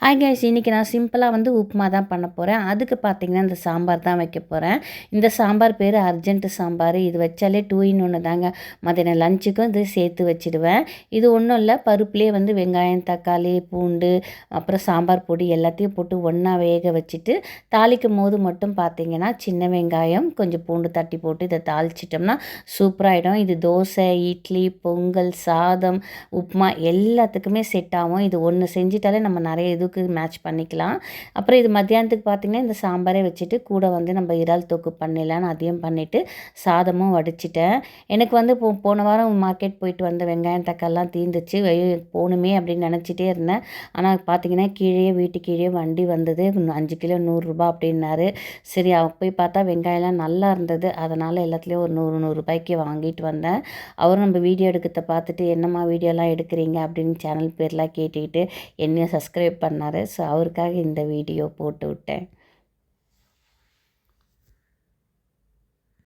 Hi guys, இன்றைக்கி நான் சிம்பிளாக உப்புமா தான் பண்ண போகிறேன். அதுக்கு பார்த்திங்கன்னா இந்த சாம்பார் தான் வைக்க போகிறேன். இந்த சாம்பார் பேர் அர்ஜென்ட்டு சாம்பார். இது வச்சாலே 2 in 1 தாங்க. மதியானம் லஞ்சுக்கும் இது சேர்த்து வச்சுடுவேன். இது ஒன்றும் இல்லை, பருப்புலேயே வெங்காயம், தக்காளி, பூண்டு, அப்புறம் சாம்பார் பொடி எல்லாத்தையும் போட்டு ஒன்றா வேக வச்சுட்டு தாளிக்கும் போது மட்டும் பார்த்திங்கன்னா சின்ன வெங்காயம், கொஞ்சம் பூண்டு தட்டி போட்டு இதை தாளிச்சிட்டோம்னா சூப்பராகிடும். இது தோசை, இட்லி, பொங்கல், சாதம், உப்புமா எல்லாத்துக்குமே செட் ஆகும். இது ஒன்று செஞ்சிட்டாலே நம்ம நிறைய இதுக்கு மேட்ச் பண்ணிக்கலாம். அப்புறம் இது மத்தியானத்துக்கு பார்த்திங்கன்னா இந்த சாம்பாரே வச்சுட்டு கூட நம்ம இறால் தொக்கு பண்ணிடலான்னு அதையும் பண்ணிவிட்டு சாதமும் வடிச்சிட்டேன். எனக்கு போன வாரம் மார்க்கெட் போயிட்டு வந்த வெங்காயம் தக்காளிலாம் தீர்ந்துச்சு. போகணுமே அப்படின்னு நினச்சிட்டே இருந்தேன். ஆனால் பார்த்திங்கன்னா வீட்டு கீழே வண்டி வந்தது. 5 கிலோ 100 ரூபா அப்படின்னாரு. சரி போய் பார்த்தா வெங்காயம்லாம் நல்லா இருந்தது. அதனால் எல்லாத்துலேயும் ஒரு 100 ரூபாய்க்கு வாங்கிட்டு வந்தேன். அவரும் நம்ம வீடியோ எடுக்கிறத பார்த்துட்டு என்னம்மா வீடியோலாம் எடுக்கிறீங்க அப்படின்னு சேனல் பேர்லாம் கேட்டுக்கிட்டு என்னையும் சப்ஸ்கிரைப் பண்ணார். ஸோ அவருக்காக இந்த வீடியோ போட்டு விட்டேன்.